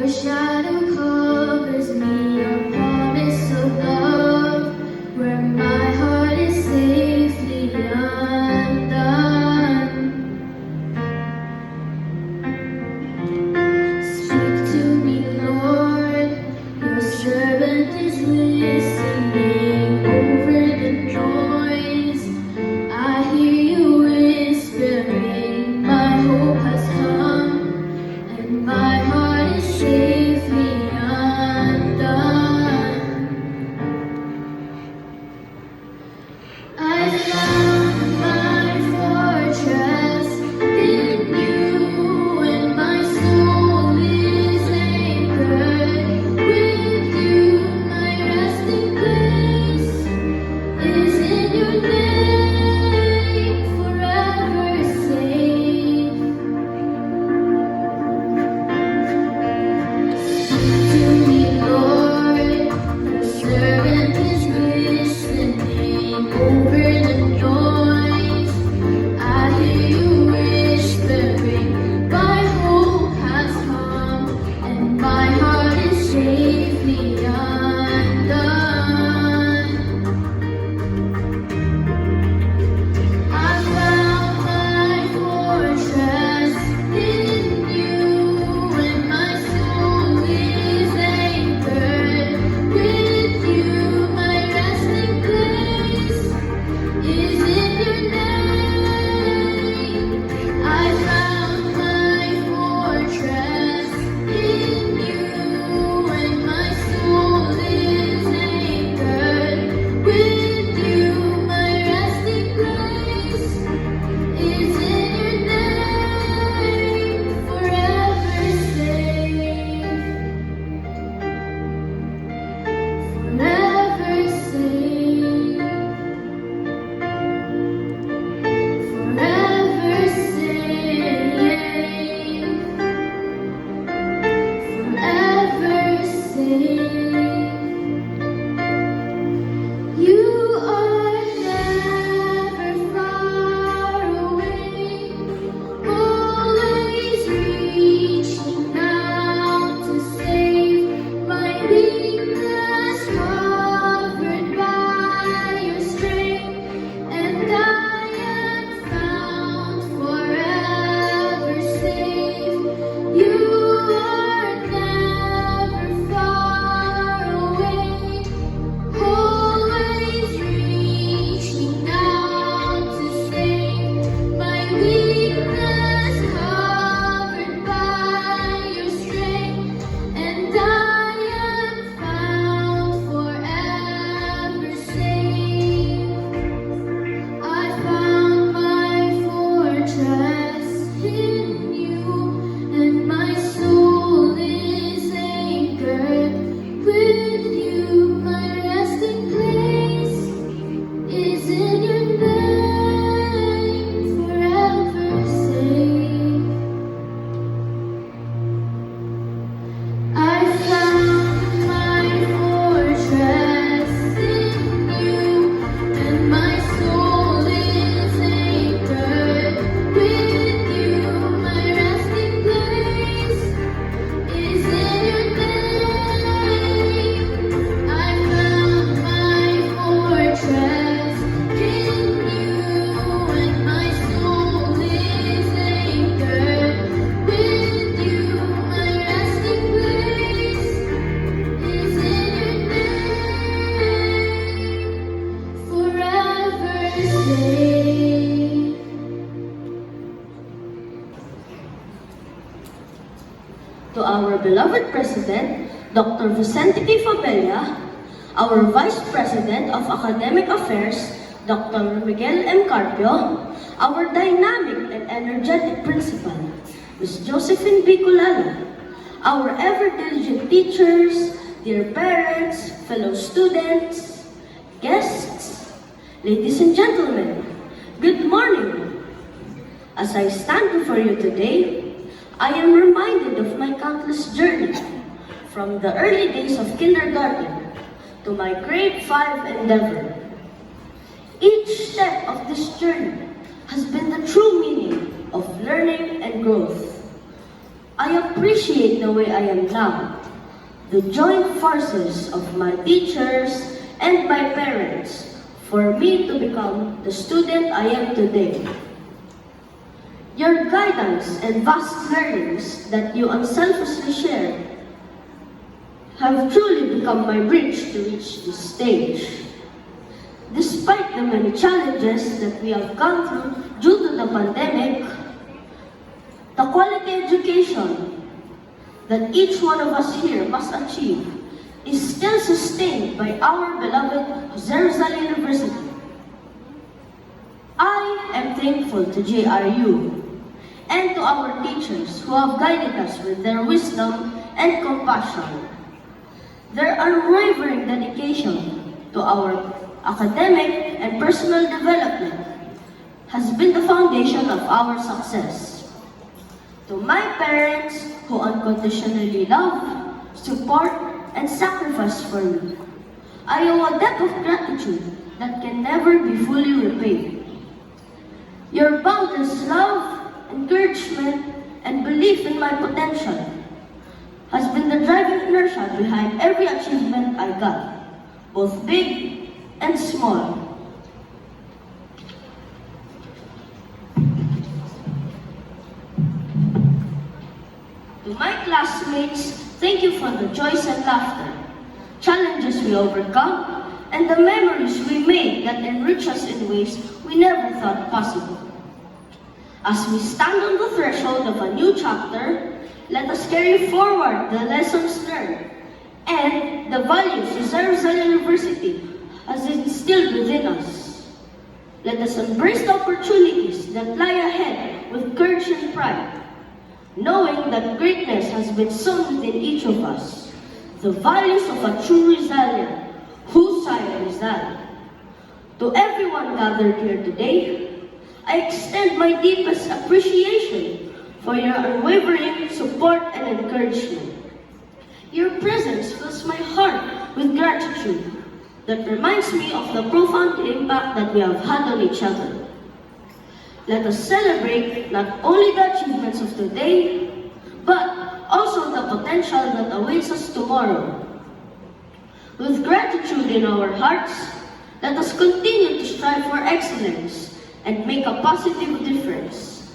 shadow covers me, your promise of love, where my heart is safely undone. Speak to me, Lord, your servant is listening over the noise. I hear you whispering, my hope has come, and my heart is safely undone. I found my fortress in you, and my soul is anchored with you. My resting place is in your name, forever safe. To me, Lord, your servant is listening over the noise. I hear you whispering, my hope has come, and my heart is safely undone. I found my fortress in you, and my soul is anchored with you. My resting place is in your name. I found my fortress in you, and my soul is anchored with you. My resting place is in your name, forever safe. Forever safe. Forever safe. You are never far away, always reaching out to save my weakness, covered by your strength, and I am found forever safe. You are never far away, always reaching out to save my weakness, covered by your strength, and I am found forever safe. I found my fortress in you, and my soul is anchored with you. My resting place is in your name, forever safe. I found my fortress in you, and my soul is anchored with you. My resting place is in your name. I found my fortress in you, and my soul is anchored with you. My resting place is in your name, forever safe. To our beloved President, Dr. Vicente P. Fabella, our Vice President of Academic Affairs, Dr. Miguel M. Carpio, our dynamic and energetic principal, Ms. Josephine B. Culala, our ever-diligent teachers, dear parents, fellow students, guests, ladies and gentlemen, good morning. As I stand before you today, I am reminded of my countless journey, from the early days of kindergarten to my grade 5 endeavor. Each step of this journey has been the true meaning of learning and growth. I appreciate the way I am now, the joint forces of my teachers and my parents for me to become the student I am today. Your guidance and vast learnings that you unselfishly shared have truly become my bridge to reach this stage. Despite the many challenges that we have gone through due to the pandemic, the quality education that each one of us here must achieve is still sustained by our beloved Jose Rizal University. I am thankful to JRU and to our teachers who have guided us with their wisdom and compassion. Their unwavering dedication to our academic and personal development has been the foundation of our success. To my parents who unconditionally love, support, and sacrifice for me, I owe a debt of gratitude that can never be fully repaid. Your boundless love, encouragement, and belief in my potential has been the driving inertia behind every achievement I got, both big and small. To my classmates, thank you for the joys and laughter, challenges we overcome, and the memories we made that enrich us in ways we never thought possible. As we stand on the threshold of a new chapter, let us carry forward the lessons learned and the values Jose Rizal University has instilled within us. Let us embrace the opportunities that lie ahead with courage and pride, knowing that greatness has been sown within each of us, the values of a true Rizalian, whose sire Rizal. To everyone gathered here today, I extend my deepest appreciation for your unwavering support and encouragement. Your presence fills my heart with gratitude that reminds me of the profound impact that we have had on each other. Let us celebrate not only the achievements of today, but also the potential that awaits us tomorrow. With gratitude in our hearts, let us continue to strive for excellence and make a positive difference.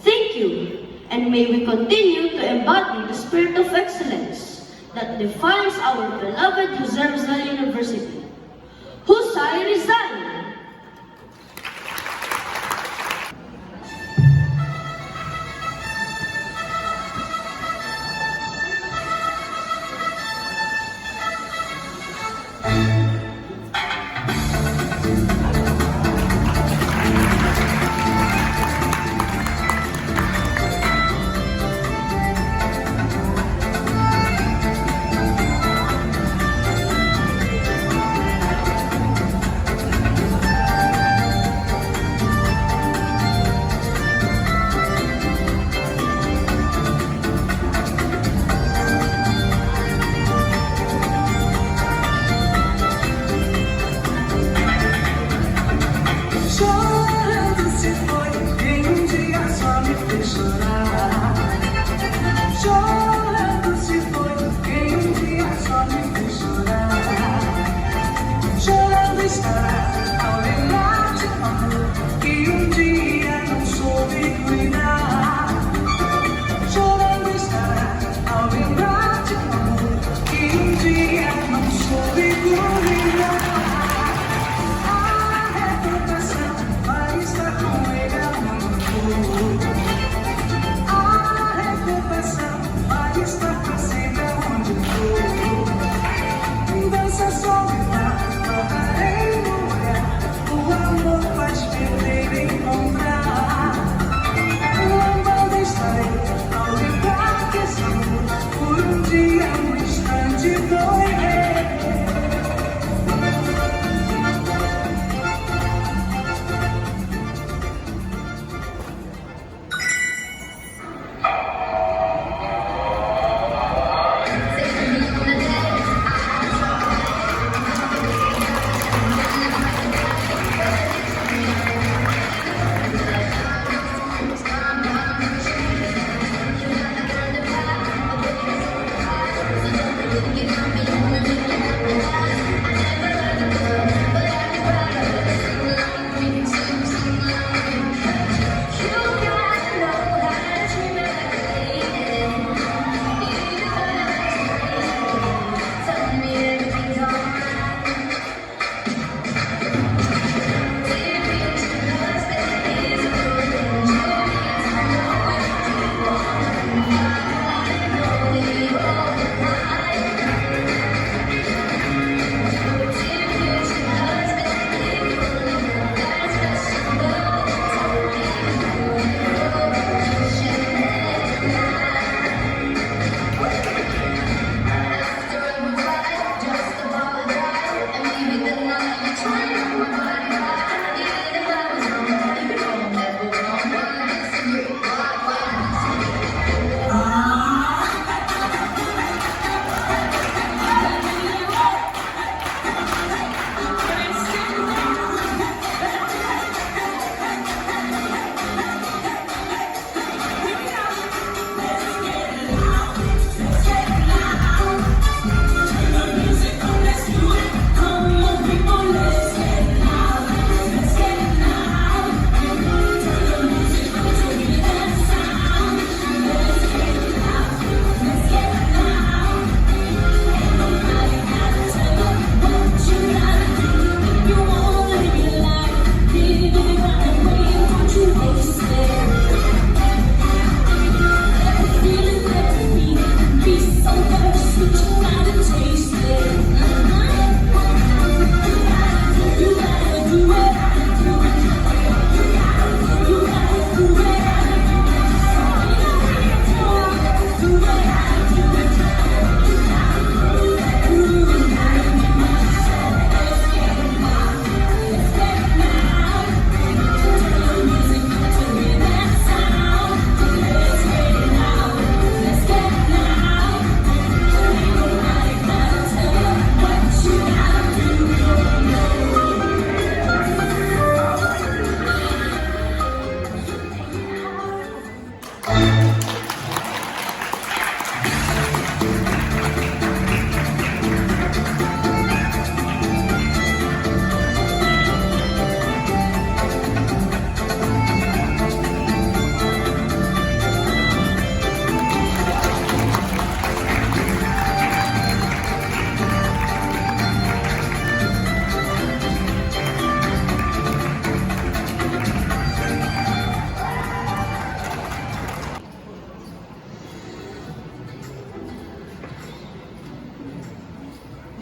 Thank you, and may we continue to embody the spirit of excellence that defines our beloved Jose Rizal University. Jose Rizal!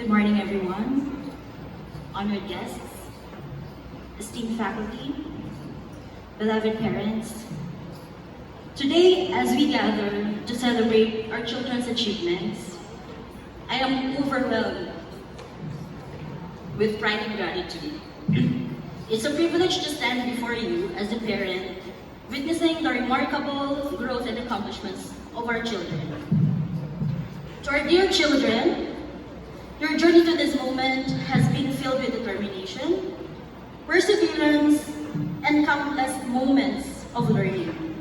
Good morning, everyone. Honored guests, esteemed faculty, beloved parents. Today, as we gather to celebrate our children's achievements, I am overwhelmed with pride and gratitude. It's a privilege to stand before you as a parent, witnessing the remarkable growth and accomplishments of our children. To our dear children, your journey to this moment has been filled with determination, perseverance, and countless moments of learning.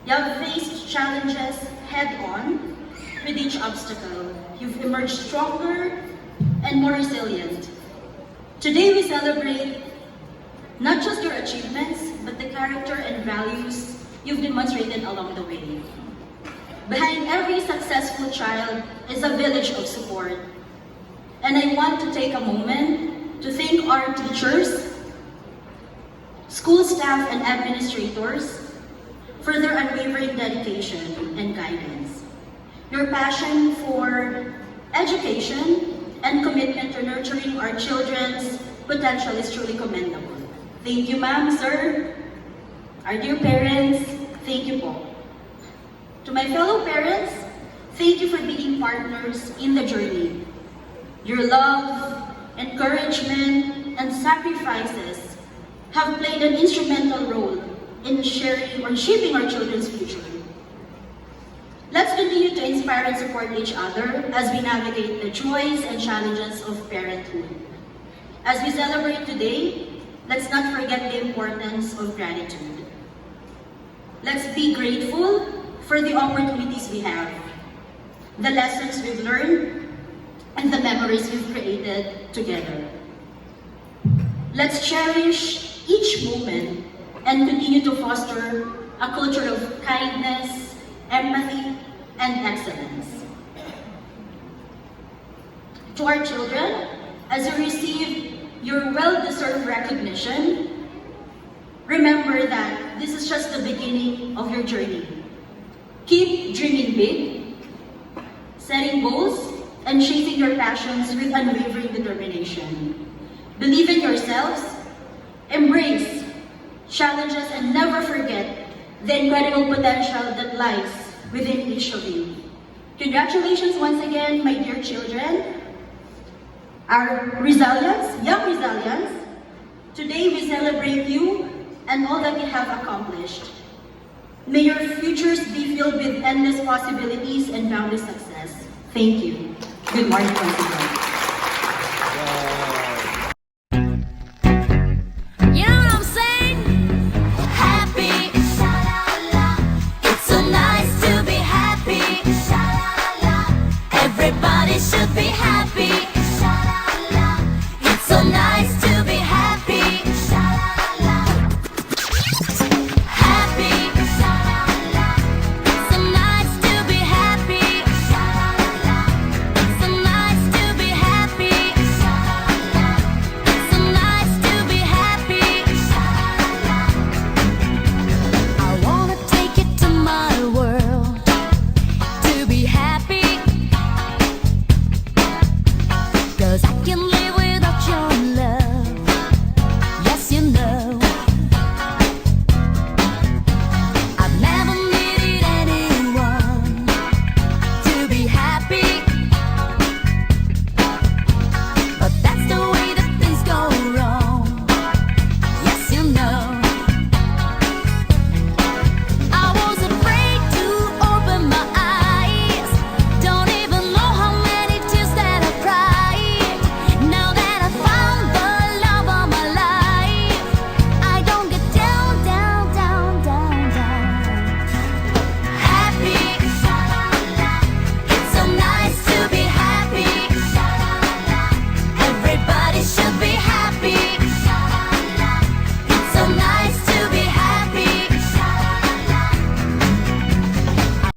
You have faced challenges head-on. With each obstacle, you've emerged stronger and more resilient. Today we celebrate not just your achievements, but the character and values you've demonstrated along the way. Behind every successful child is a village of support. And I want to take a moment to thank our teachers, school staff, and administrators for their unwavering dedication and guidance. Your passion for education and commitment to nurturing our children's potential is truly commendable. Thank you, ma'am, sir. Our dear parents, thank you po. To my fellow parents, thank you for being partners in the journey. Your love, encouragement, and sacrifices have played an instrumental role in sharing or shaping our children's future. Let's continue to inspire and support each other as we navigate the joys and challenges of parenthood. As we celebrate today, let's not forget the importance of gratitude. Let's be grateful for the opportunities we have, the lessons we've learned, and the memories we've created together. Let's cherish each moment and continue to foster a culture of kindness, empathy, and excellence. To our children, as you receive your well-deserved recognition, remember that this is just the beginning of your journey. Keep dreaming big, setting goals, and chasing your passions with unwavering determination. Believe in yourselves, embrace challenges, and never forget the incredible potential that lies within each of you. Congratulations once again, my dear children. Our resilience, young resilience, today we celebrate you and all that you have accomplished. May your futures be filled with endless possibilities and boundless success. Thank you. Good morning once again.